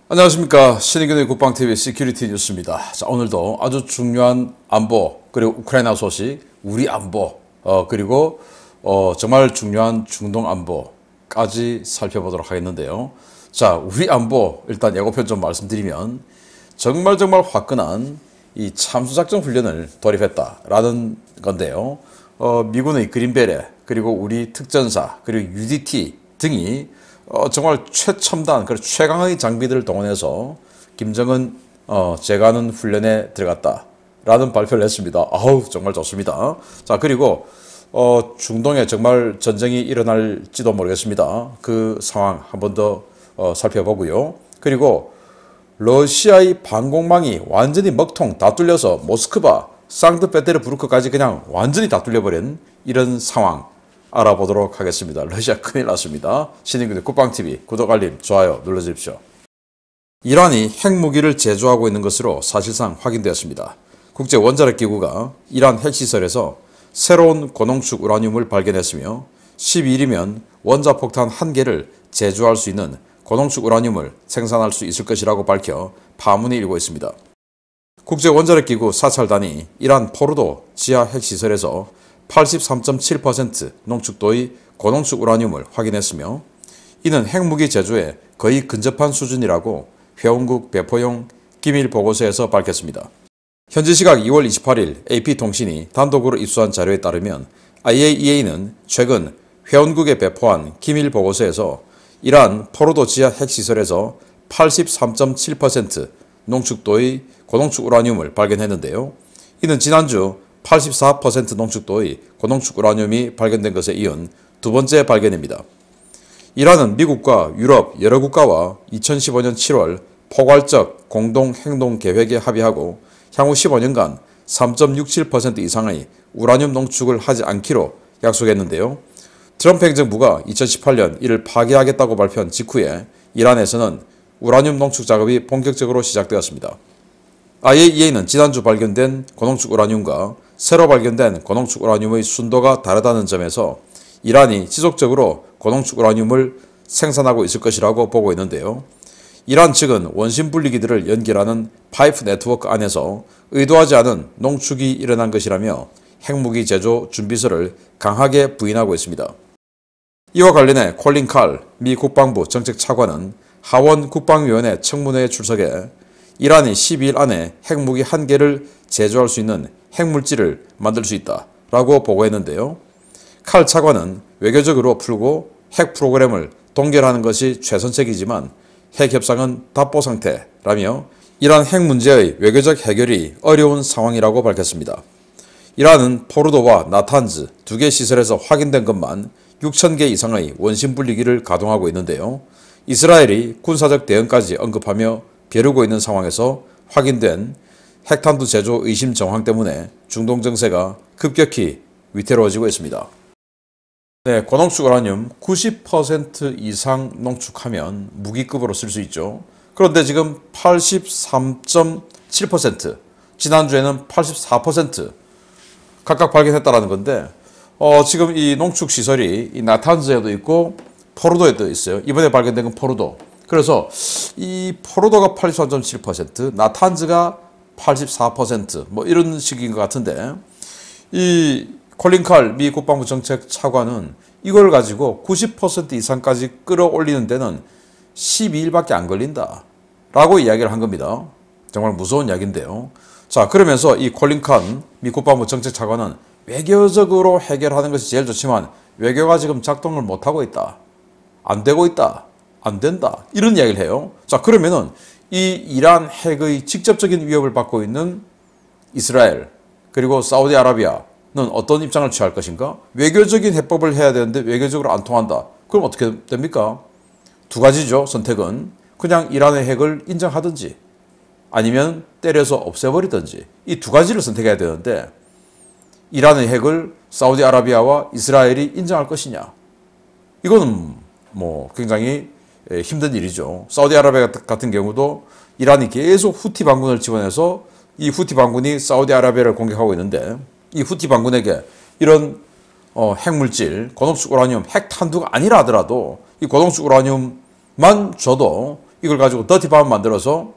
안녕하십니까. 신의균의 국방TV 시큐리티 뉴스입니다. 자, 오늘도 아주 중요한 안보, 그리고 우크라이나 소식, 우리 안보, 그리고 정말 중요한 중동 안보까지 살펴보도록 하겠는데요. 자, 우리 안보 일단 예고편 좀 말씀드리면 정말 화끈한 이 참수작전 훈련을 돌입했다라는 건데요. 미군의 그린베레, 그리고 우리 특전사, 그리고 UDT 등이 정말 최첨단, 그리고 최강의 장비들을 동원해서 김정은 제거하는 훈련에 들어갔다라는 발표를 했습니다. 아우, 정말 좋습니다. 자, 그리고 중동에 정말 전쟁이 일어날지도 모르겠습니다. 그 상황 한 번 더 살펴보고요. 그리고 러시아의 방공망이 완전히 먹통 다 뚫려서 모스크바, 상트페테르부르크까지 그냥 완전히 다 뚫려버린 이런 상황 알아보도록 하겠습니다. 러시아 큰일 났습니다. 신인근의 국방TV 구독, 알림, 좋아요 눌러주십시오. 이란이 핵무기를 제조하고 있는 것으로 사실상 확인되었습니다. 국제원자력기구가 이란 핵시설에서 새로운 고농축 우라늄을 발견했으며 12일이면 원자폭탄 1개를 제조할 수 있는 고농축 우라늄을 생산할 수 있을 것이라고 밝혀 파문이 일고 있습니다. 국제원자력기구 사찰단이 이란 포르도 지하 핵시설에서 83.7% 농축도의 고농축 우라늄을 확인했으며 이는 핵무기 제조에 거의 근접한 수준이라고 회원국 배포용 기밀 보고서에서 밝혔습니다. 현지 시각 2월 28일 AP통신이 단독으로 입수한 자료에 따르면 IAEA는 최근 회원국에 배포한 기밀 보고서에서 이란 포르도 지하 핵시설에서 83.7% 농축도의 고농축 우라늄을 발견했는데요. 이는 지난주 84% 농축도의 고농축 우라늄이 발견된 것에 이은 두 번째 발견입니다. 이란은 미국과 유럽 여러 국가와 2015년 7월 포괄적 공동행동계획에 합의하고 향후 15년간 3.67% 이상의 우라늄 농축을 하지 않기로 약속했는데요. 트럼프 행정부가 2018년 이를 파기하겠다고 발표한 직후에 이란에서는 우라늄 농축 작업이 본격적으로 시작되었습니다. IAEA는 지난주 발견된 고농축 우라늄과 새로 발견된 고농축 우라늄의 순도가 다르다는 점에서 이란이 지속적으로 고농축 우라늄을 생산하고 있을 것이라고 보고 있는데요. 이란 측은 원심 분리기들을 연결하는 파이프 네트워크 안에서 의도하지 않은 농축이 일어난 것이라며 핵무기 제조 준비설을 강하게 부인하고 있습니다. 이와 관련해 콜린 칼 미 국방부 정책차관은 하원 국방위원회 청문회에 출석해 이란이 12일 안에 핵무기 1개를 제조할 수 있는 핵물질을 만들 수 있다라고 보고했는데요. 칼 차관은 외교적으로 풀고 핵 프로그램을 동결하는 것이 최선책이지만 핵 협상은 답보 상태라며 이란 핵 문제의 외교적 해결이 어려운 상황이라고 밝혔습니다. 이란은 포르도와 나탄즈 2개 시설에서 확인된 것만 6,000개 이상의 원심 분리기를 가동하고 있는데요. 이스라엘이 군사적 대응까지 언급하며 벼르고 있는 상황에서 확인된 핵탄두 제조 의심 정황 때문에 중동 정세가 급격히 위태로워지고 있습니다. 네, 고농축 우라늄 90% 이상 농축하면 무기급으로 쓸 수 있죠. 그런데 지금 83.7%, 지난주에는 84% 각각 발견했다는 건데 지금 이 농축 시설이 이 나탄즈에도 있고 포르도에도 있어요. 이번에 발견된 건 포르도. 그래서 이 포르도가 83.7%, 나탄즈가 84% 뭐 이런 식인 것 같은데 이 콜린 칼 미 국방부 정책 차관은 이걸 가지고 90% 이상까지 끌어올리는 데는 12일밖에 안 걸린다 라고 이야기를 한 겁니다. 정말 무서운 이야기인데요. 자, 그러면서 이 콜린 칼 미 국방부 정책 차관은 외교적으로 해결하는 것이 제일 좋지만 외교가 지금 작동을 못하고 있다. 안 되고 있다. 안 된다. 이런 이야기를 해요. 자, 그러면은 이 이란 핵의 직접적인 위협을 받고 있는 이스라엘 그리고 사우디아라비아는 어떤 입장을 취할 것인가? 외교적인 해법을 해야 되는데 외교적으로 안 통한다. 그럼 어떻게 됩니까? 두 가지죠. 선택은 그냥 이란의 핵을 인정하든지 아니면 때려서 없애버리든지 이 두 가지를 선택해야 되는데 이란의 핵을 사우디아라비아와 이스라엘이 인정할 것이냐? 이거는 뭐 굉장히 힘든 일이죠. 사우디아라비아 같은 경우도 이란이 계속 후티 반군을 지원해서 이 후티 반군이 사우디아라비아를 공격하고 있는데 이 후티 반군에게 이런 핵물질, 고농축 우라늄, 핵탄두가 아니라 하더라도 이 고농축 우라늄만 줘도 이걸 가지고 더티밤 만들어서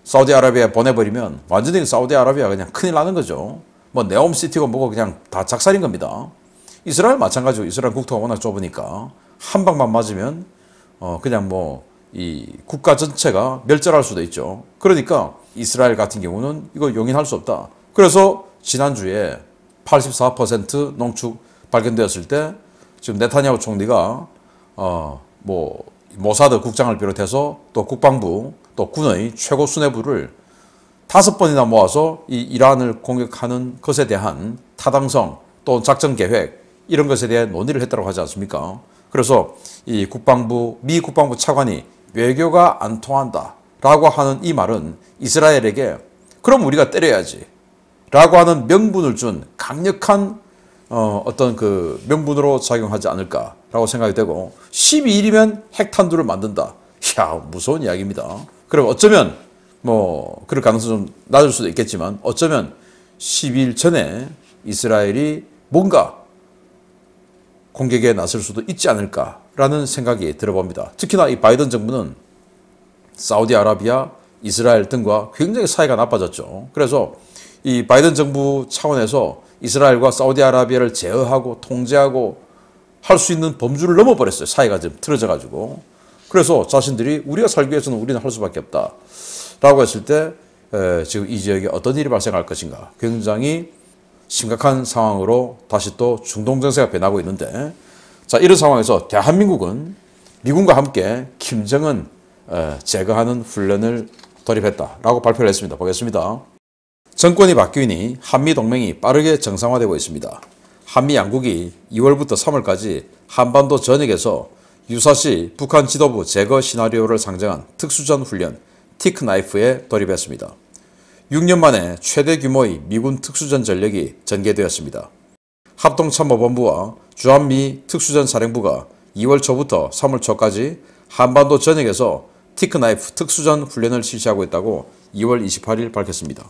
사우디아라비아에 보내버리면 완전히 사우디아라비아 그냥 큰일 나는 거죠. 뭐 네옴시티고 뭐고 그냥 다 작살인 겁니다. 이스라엘 마찬가지고 이스라엘 국토가 워낙 좁으니까 한 방만 맞으면 그냥 뭐 이 국가 전체가 멸절할 수도 있죠. 그러니까 이스라엘 같은 경우는 이거 용인할 수 없다. 그래서 지난주에 84% 농축 발견되었을 때 지금 네타냐후 총리가 뭐 모사드 국장을 비롯해서 또 국방부 또 군의 최고 수뇌부를 5번이나 모아서 이 이란을 공격하는 것에 대한 타당성 또 작전 계획 이런 것에 대해 논의를 했다고 하지 않습니까? 그래서 이 미 국방부 차관이 외교가 안 통한다라고 하는 이 말은 이스라엘에게 그럼 우리가 때려야지 라고 하는 명분을 준 강력한 어떤 그 명분으로 작용하지 않을까라고 생각이 되고 12일이면 핵탄두를 만든다. 이야 무서운 이야기입니다. 그럼 어쩌면 뭐 그럴 가능성이 좀 낮을 수도 있겠지만 어쩌면 12일 전에 이스라엘이 뭔가 공격에 나설 수도 있지 않을까라는 생각이 들어봅니다. 특히나 이 바이든 정부는 사우디아라비아, 이스라엘 등과 굉장히 사이가 나빠졌죠. 그래서 이 바이든 정부 차원에서 이스라엘과 사우디아라비아를 제어하고 통제하고 할 수 있는 범주를 넘어버렸어요. 사이가 좀 틀어져가지고. 그래서 자신들이 우리가 살기 위해서는 우리는 할 수밖에 없다. 라고 했을 때 지금 이 지역에 어떤 일이 발생할 것인가. 굉장히 심각한 상황으로 다시 또 중동 정세가 변하고 있는데 자 이런 상황에서 대한민국은 미군과 함께 김정은 제거하는 훈련을 돌입했다라고 발표를 했습니다. 보겠습니다. 정권이 바뀌니 한미동맹이 빠르게 정상화되고 있습니다. 한미 양국이 2월부터 3월까지 한반도 전역에서 유사시 북한 지도부 제거 시나리오를 상정한 특수전 훈련 티크나이프에 돌입했습니다. 6년 만에 최대 규모의 미군 특수전 전력이 전개되었습니다. 합동참모본부와 주한미 특수전 사령부가 2월 초부터 3월 초까지 한반도 전역에서 티크나이프 특수전 훈련을 실시하고 있다고 2월 28일 밝혔습니다.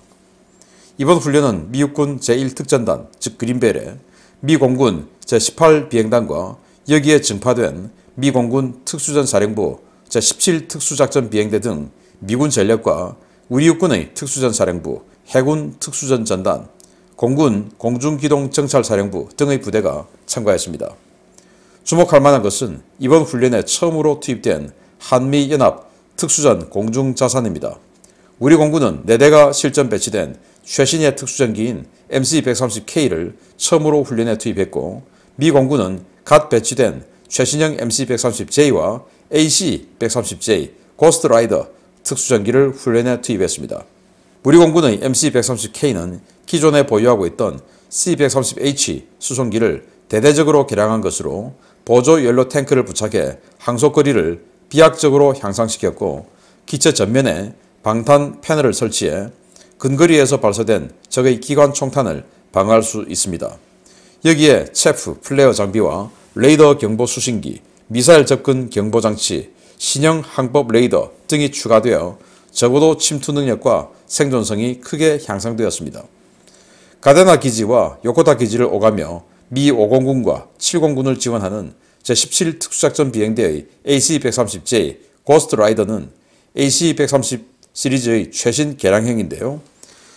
이번 훈련은 미 육군 제1특전단, 즉 그린벨의 미 공군 제18비행단과 여기에 증파된 미 공군 특수전 사령부 제17특수작전 비행대 등 미군 전력과 우리 육군의 특수전 사령부, 해군 특수전 전단, 공군 공중기동정찰사령부 등의 부대가 참가했습니다. 주목할 만한 것은 이번 훈련에 처음으로 투입된 한미연합 특수전 공중자산입니다. 우리 공군은 4대가 실전 배치된 최신의 특수전기인 MC-130K를 처음으로 훈련에 투입했고 미 공군은 갓 배치된 최신형 MC-130J와 AC-130J 고스트라이더 특수전기를 훈련에 투입했습니다. 우리 공군의 MC-130K는 기존에 보유하고 있던 C-130H 수송기를 대대적으로 개량한 것으로 보조 연료 탱크를 부착해 항속거리를 비약적으로 향상시켰고 기체 전면에 방탄 패널을 설치해 근거리에서 발사된 적의 기관 총탄을 방어할 수 있습니다. 여기에 체프, 플레어 장비와 레이더 경보 수신기, 미사일 접근 경보 장치, 신형 항법 레이더 등이 추가되어 적어도 침투 능력과 생존성이 크게 향상되었습니다. 가데나 기지와 요코타 기지를 오가며 미 5공군과 7공군을 지원하는 제17 특수작전 비행대의 AC-130J 고스트 라이더는 AC-130 시리즈의 최신 개량형인데요.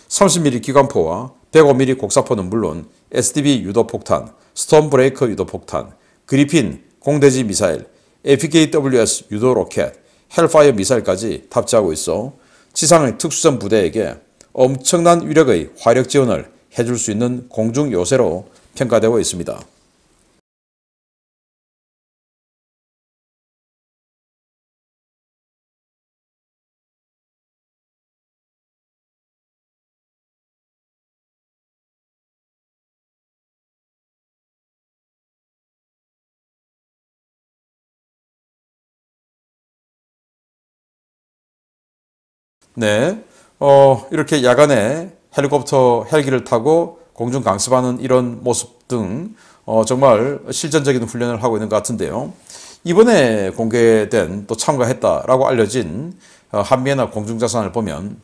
30mm 기관포와 105mm 곡사포는 물론 SDB 유도폭탄, 스톰브레이커 유도폭탄, 그리핀 공대지 미사일, APKWS 유도 로켓, 헬파이어 미사일까지 탑재하고 있어 지상의 특수전 부대에게 엄청난 위력의 화력 지원을 해줄 수 있는 공중 요새로 평가되고 있습니다. 네, 이렇게 야간에 헬기를 타고 공중 강습하는 이런 모습 등 정말 실전적인 훈련을 하고 있는 것 같은데요. 이번에 공개된 또 참가했다라고 알려진 한미연합 공중자산을 보면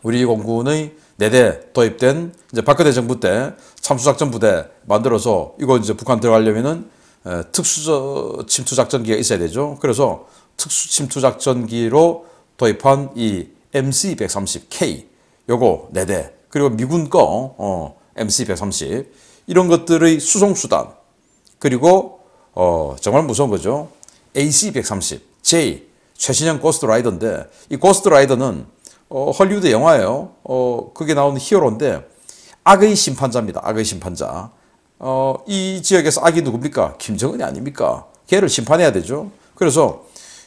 우리 공군의 4대 도입된 이제 박근혜 정부 때 참수작전 부대 만들어서 이거 이제 북한 들어가려면은 특수 침투 작전기가 있어야 되죠. 그래서 특수침투작전기로 도입한 이 MC-130K 요거 4대, 그리고 미군 거 MC-130 이런 것들의 수송수단, 그리고 정말 무서운 거죠. AC-130J 최신형 고스트라이더인데, 이 고스트라이더는 헐리우드 영화예요. 거기에 나오는 히어로인데 악의 심판자입니다. 악의 심판자. 이 지역에서 악이 누굽니까? 김정은이 아닙니까? 걔를 심판해야 되죠. 그래서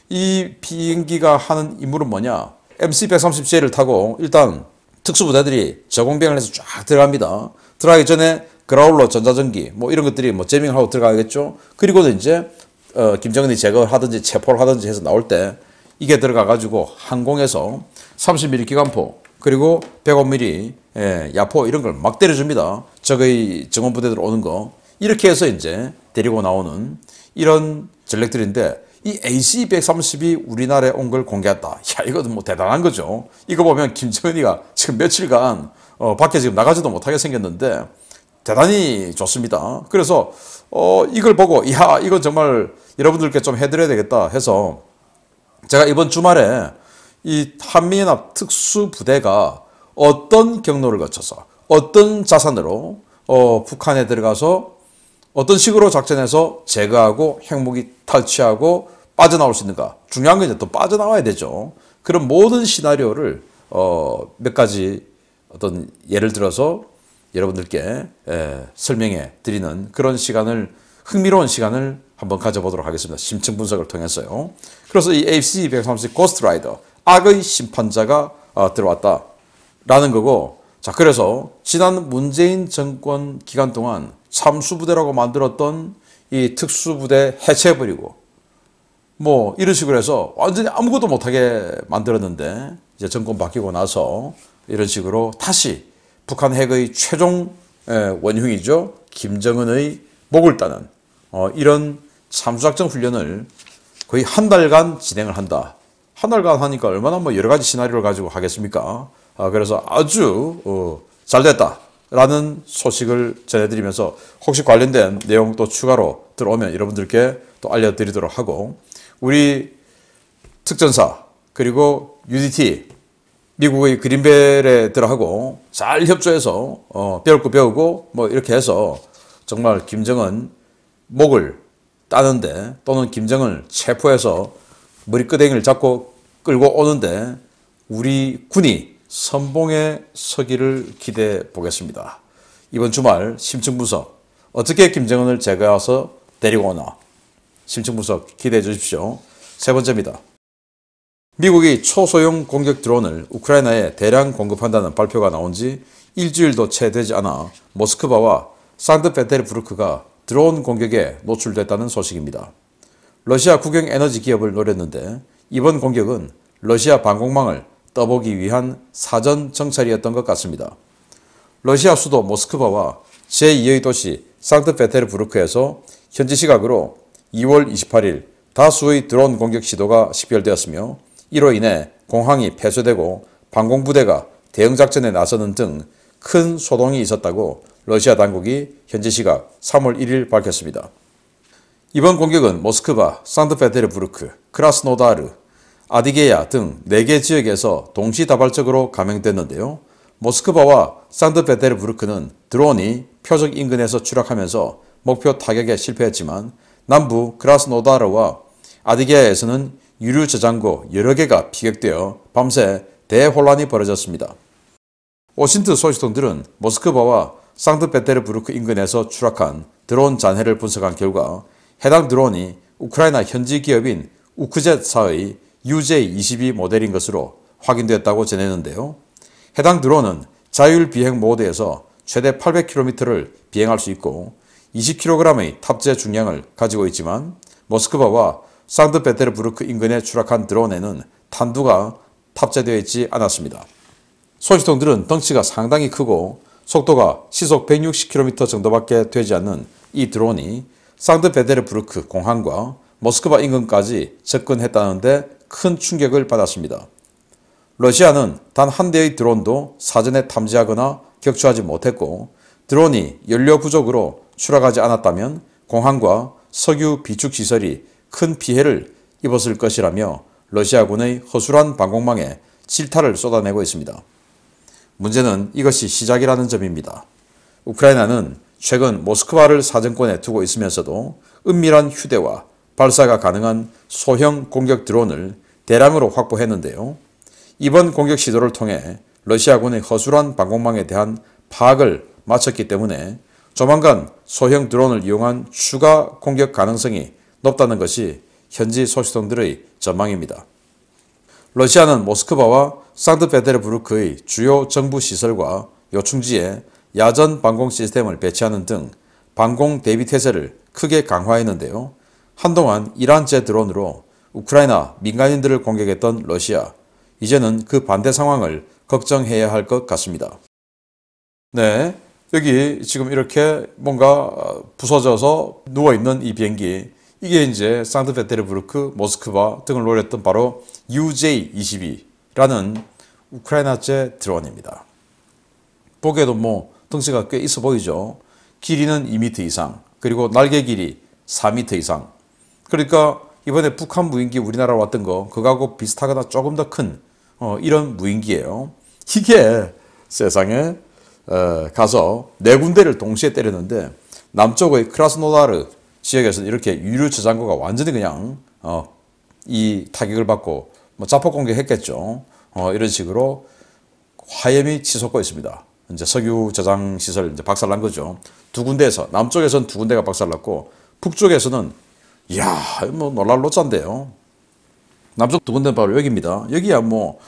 이 비행기가 하는 임무는 뭐냐? MC-130J를 타고 일단 특수부대들이 저공병을 해서 쫙 들어갑니다. 들어가기 전에 그라울러 전자전기 뭐 이런 것들이 뭐 재밍을 하고 들어가겠죠. 그리고 이제 김정은이 제거를 하든지 체포를 하든지 해서 나올 때 이게 들어가 가지고 항공에서 30mm 기관포 그리고 105mm 야포 이런 걸 막 때려줍니다. 적의 정원부대들 오는 거. 이렇게 해서 이제 데리고 나오는 이런 전력들인데, 이 AC-130이 우리나라에 온 걸 공개했다. 야, 이것도 뭐 대단한 거죠. 이거 보면 김정은이가 지금 며칠간 밖에 지금 나가지도 못하게 생겼는데 대단히 좋습니다. 그래서 이걸 보고 야, 이건 정말 여러분들께 좀 해드려야 되겠다 해서 제가 이번 주말에 이 한미연합 특수부대가 어떤 경로를 거쳐서 어떤 자산으로 북한에 들어가서 어떤 식으로 작전해서 제거하고 핵무기 탈취하고 빠져나올 수 있는가. 중요한 건 이제 또 빠져나와야 되죠. 그런 모든 시나리오를 몇 가지 어떤 예를 들어서 여러분들께 설명해 드리는 그런 시간을, 흥미로운 시간을 한번 가져보도록 하겠습니다. 심층 분석을 통해서요. 그래서 이 AC-130 고스트라이더, 악의 심판자가 들어왔다라는 거고, 자, 그래서 지난 문재인 정권 기간 동안 참수부대라고 만들었던 이 특수부대 해체해버리고 뭐 이런 식으로 해서 완전히 아무것도 못하게 만들었는데, 이제 정권 바뀌고 나서 이런 식으로 다시 북한 핵의 최종 원흉이죠. 김정은의 목을 따는 이런 참수작전 훈련을 거의 한 달간 진행을 한다. 한 달간 하니까 얼마나 뭐 여러 가지 시나리오를 가지고 하겠습니까? 그래서 아주 잘 됐다라는 소식을 전해드리면서 혹시 관련된 내용 또 추가로 들어오면 여러분들께 또 알려드리도록 하고, 우리 특전사 그리고 UDT 미국의 그린벨에 들어가고 잘 협조해서 배울 거 배우고 뭐 이렇게 해서 정말 김정은 목을 따는데, 또는 김정은을 체포해서 머리끄댕이를 잡고 끌고 오는데 우리 군이 선봉에 서기를 기대해 보겠습니다. 이번 주말 심층 분석, 어떻게 김정은을 제거해서 데리고 오나 심층 분석 기대해 주십시오. 세 번째입니다. 미국이 초소형 공격 드론을 우크라이나에 대량 공급한다는 발표가 나온 지 일주일도 채 되지 않아 모스크바와 상트페테르부르크가 드론 공격에 노출됐다는 소식입니다. 러시아 국영 에너지 기업을 노렸는데 이번 공격은 러시아 방공망을 떠보기 위한 사전 정찰이었던 것 같습니다. 러시아 수도 모스크바와 제2의 도시 상트페테르부르크에서 현지 시각으로 2월 28일 다수의 드론 공격 시도가 식별되었으며, 이로 인해 공항이 폐쇄되고 방공부대가 대응작전에 나서는 등 큰 소동이 있었다고 러시아 당국이 현지 시각 3월 1일 밝혔습니다. 이번 공격은 모스크바, 상트페테르부르크, 크라스노다르, 아디게야 등 4개 지역에서 동시다발적으로 감행됐는데요. 모스크바와 상트페테르부르크는 드론이 표적 인근에서 추락하면서 목표 타격에 실패했지만, 남부 크라스노다르와 아디게야에서는 유류 저장고 여러 개가 피격되어 밤새 대혼란이 벌어졌습니다. 오신트 소식통들은 모스크바와 상트페테르부르크 인근에서 추락한 드론 잔해를 분석한 결과 해당 드론이 우크라이나 현지 기업인 우크젯사의 UJ-22 모델인 것으로 확인됐다고 전했는데요. 해당 드론은 자율 비행 모드에서 최대 800km를 비행할 수 있고 20kg의 탑재 중량을 가지고 있지만, 모스크바와 상트페테르부르크 인근에 추락한 드론에는 탄두가 탑재되어 있지 않았습니다. 소식통들은 덩치가 상당히 크고 속도가 시속 160km 정도밖에 되지 않는 이 드론이 상트페테르부르크 공항과 모스크바 인근까지 접근했다는데 큰 충격을 받았습니다. 러시아는 단 한 대의 드론도 사전에 탐지하거나 격추하지 못했고, 드론이 연료 부족으로 추락하지 않았다면 공항과 석유 비축시설이 큰 피해를 입었을 것이라며 러시아군의 허술한 방공망에 질타를 쏟아내고 있습니다. 문제는 이것이 시작이라는 점입니다. 우크라이나는 최근 모스크바를 사정권에 두고 있으면서도 은밀한 휴대와 발사가 가능한 소형 공격 드론을 대량으로 확보했는데요. 이번 공격 시도를 통해 러시아군의 허술한 방공망에 대한 파악을 마쳤기 때문에 조만간 소형 드론을 이용한 추가 공격 가능성이 높다는 것이 현지 소식통들의 전망입니다. 러시아는 모스크바와 상트페테르부르크의 주요 정부 시설과 요충지에 야전 방공 시스템을 배치하는 등 방공 대비 태세를 크게 강화했는데요. 한동안 이란제 드론으로 우크라이나 민간인들을 공격했던 러시아, 이제는 그 반대 상황을 걱정해야 할 것 같습니다. 네, 여기 지금 이렇게 뭔가 부서져서 누워있는 이 비행기, 이게 이제 상트페테르부르크, 모스크바 등을 노렸던 바로 UJ-22라는 우크라이나제 드론입니다. 보기에도 뭐 덩치가 꽤 있어 보이죠. 길이는 2m 이상, 그리고 날개 길이 4m 이상. 그러니까 이번에 북한 무인기 우리나라 왔던 거 그거하고 비슷하거나 조금 더 큰 이런 무인기예요. 이게 세상에 가서 네 군데를 동시에 때렸는데 남쪽의 크라스노다르 지역에서는 이렇게 유류 저장고가 완전히 그냥 이 타격을 받고 뭐 자폭 공격했겠죠. 이런 식으로 화염이 치솟고 있습니다. 이제 석유 저장 시설 이제 박살난 거죠. 두 군데에서 남쪽에서는 두 군데가 박살났고 북쪽에서는 이야 뭐 놀랄 노짜인데요. 남쪽 두 군데는 바로 여기입니다. 여기야 뭐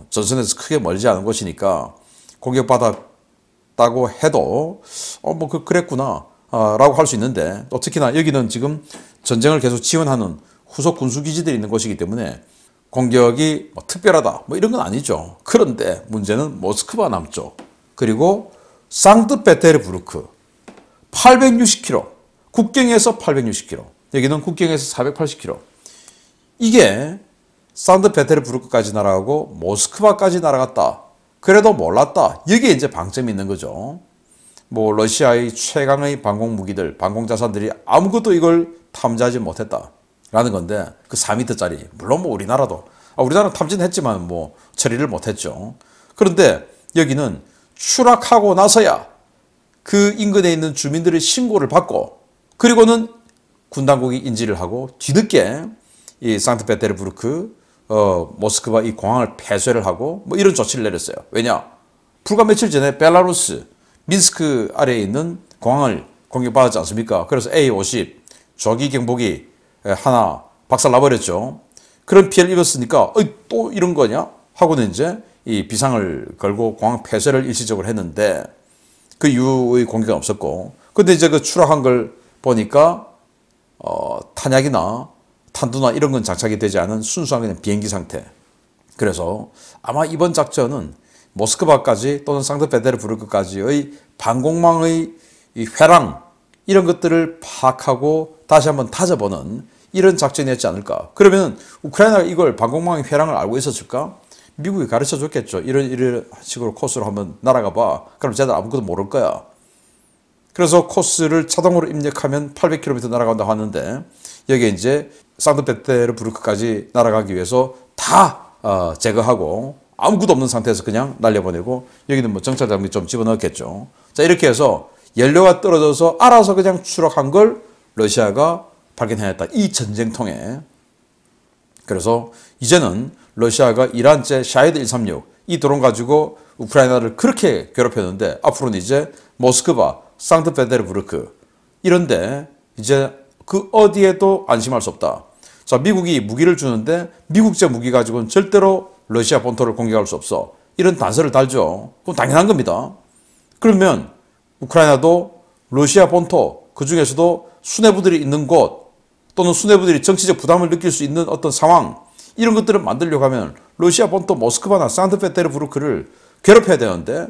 전선에서 크게 멀지 않은 곳이니까 공격받았다고 해도 뭐 그랬구나 라고 할 수 있는데, 또 특히나 여기는 지금 전쟁을 계속 지원하는 후속 군수기지들이 있는 곳이기 때문에 공격이 뭐 특별하다 뭐 이런 건 아니죠. 그런데 문제는 모스크바 남쪽 그리고 상트페테르부르크 860km, 국경에서 860km, 여기는 국경에서 480km. 이게 상트페테르부르크까지 날아가고 모스크바까지 날아갔다. 그래도 몰랐다. 여기에 이제 방점이 있는 거죠. 뭐 러시아의 최강의 방공 무기들, 방공 자산들이 아무것도 이걸 탐지하지 못했다라는 건데, 그 4m짜리 물론 뭐 우리나라도 우리나라는 탐지했지만 뭐 처리를 못했죠. 그런데 여기는 추락하고 나서야 그 인근에 있는 주민들의 신고를 받고, 그리고는 군 당국이 인지를 하고 뒤늦게 이 상트페테르부르크, 모스크바 이 공항을 폐쇄를 하고 뭐 이런 조치를 내렸어요. 왜냐? 불과 며칠 전에 벨라루스 민스크 아래에 있는 공항을 공격받았지 않습니까? 그래서 A-50 조기 경보기 하나 박살나버렸죠. 그런 피해를 입었으니까 또 이런 거냐? 하고는 이제 이 비상을 걸고 공항 폐쇄를 일시적으로 했는데 그 이후의 공격은 없었고, 근데 이제 그 추락한 걸 보니까 탄약이나 탄두나 이런 건 장착이 되지 않은 순수한 그냥 비행기 상태. 그래서 아마 이번 작전은 모스크바까지 또는 상트페테르부르크까지의 방공망의 이 회랑 이런 것들을 파악하고 다시 한번 다져보는 이런 작전이었지 않을까. 그러면 우크라이나가 이걸 방공망의 회랑을 알고 있었을까? 미국이 가르쳐 줬겠죠. 이런 식으로 코스로 한번 날아가 봐. 그럼 쟤들 아무것도 모를 거야. 그래서 코스를 자동으로 입력하면 800km 날아간다고 하는데, 여기에 이제 상트페테르부르크까지 날아가기 위해서 다 제거하고 아무것도 없는 상태에서 그냥 날려보내고, 여기는 뭐 정찰 장비 좀 집어넣었겠죠. 자, 이렇게 해서 연료가 떨어져서 알아서 그냥 추락한 걸 러시아가 발견해냈다. 이 전쟁통에. 그래서 이제는 러시아가 이란제 샤헤드 136 이 드론 가지고 우크라이나를 그렇게 괴롭혔는데, 앞으로는 이제 모스크바, 상트페테르부르크 이런데 이제 그 어디에도 안심할 수 없다. 자, 미국이 무기를 주는데 미국제 무기 가지고는 절대로 러시아 본토를 공격할 수 없어. 이런 단서를 달죠. 그건 당연한 겁니다. 그러면 우크라이나도 러시아 본토, 그 중에서도 수뇌부들이 있는 곳, 또는 수뇌부들이 정치적 부담을 느낄 수 있는 어떤 상황, 이런 것들을 만들려고 하면 러시아 본토 모스크바나 상트페테르부르크를 괴롭혀야 되는데,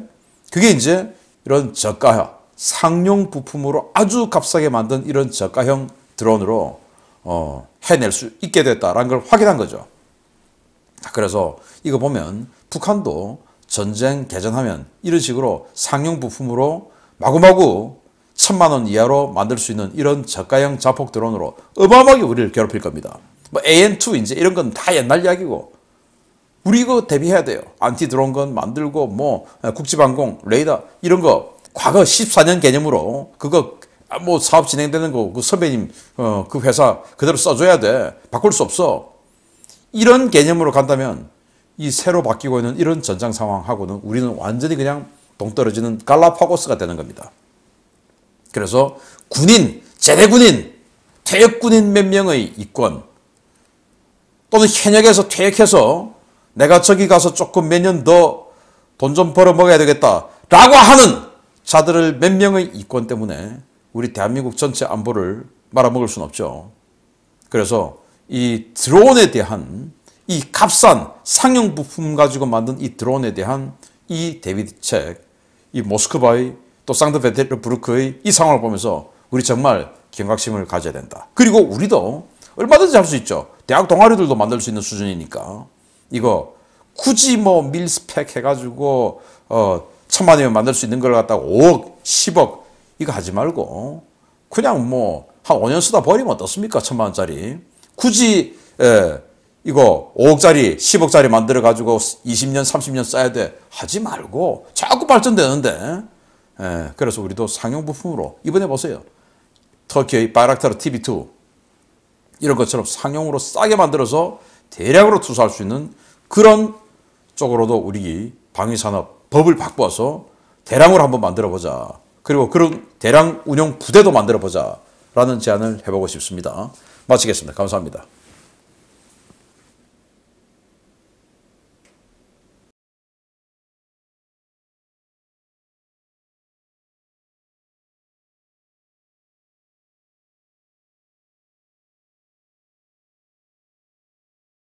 그게 이제 이런 저가 상용 부품으로 아주 값싸게 만든 이런 저가형 드론으로 해낼 수 있게 됐다라는 걸 확인한 거죠. 그래서 이거 보면 북한도 전쟁 개전하면 이런 식으로 상용 부품으로 마구마구 1000만 원 이하로 만들 수 있는 이런 저가형 자폭 드론으로 어마어마하게 우리를 괴롭힐 겁니다. 뭐 AN2 이제 이런 건 다 옛날 이야기고 우리 이거 대비해야 돼요. 안티 드론 건 만들고 뭐 국지방공 레이더 이런 거 과거 14년 개념으로 그거 뭐 사업 진행되는 거 그 선배님 그 회사 그대로 써줘야 돼. 바꿀 수 없어. 이런 개념으로 간다면 이 새로 바뀌고 있는 이런 전장 상황하고는 우리는 완전히 그냥 동떨어지는 갈라파고스가 되는 겁니다. 그래서 군인, 제대군인, 퇴역군인 몇 명의 이권 또는 현역에서 퇴역해서 내가 저기 가서 조금 몇 년 더 돈 좀 벌어 먹어야 되겠다라고 하는 자들을 몇 명의 이권 때문에 우리 대한민국 전체 안보를 말아먹을 수는 없죠. 그래서 이 드론에 대한 이 값싼 상용 부품 가지고 만든 이 드론에 대한 이 대비책, 이 모스크바의 또 상트페테르부르크의 이 상황을 보면서 우리 정말 경각심을 가져야 된다. 그리고 우리도 얼마든지 할 수 있죠. 대학 동아리들도 만들 수 있는 수준이니까 이거 굳이 뭐 밀스펙 해가지고 1,000만이면 만들 수 있는 걸 갖다가 5억, 10억 이거 하지 말고 그냥 뭐 한 5년 쓰다 버리면 어떻습니까? 1,000만 원짜리. 굳이 이거 5억짜리, 10억짜리 만들어가지고 20년, 30년 써야 돼. 하지 말고 자꾸 발전되는데. 그래서 우리도 상용 부품으로 이번에 보세요. 터키의 바이락타르 TB2 이런 것처럼 상용으로 싸게 만들어서 대량으로 투자할 수 있는 그런 쪽으로도 우리 방위산업 법을 바꿔서 대량으로 한번 만들어보자. 그리고 그런 대량 운용 부대도 만들어보자 라는 제안을 해보고 싶습니다. 마치겠습니다. 감사합니다.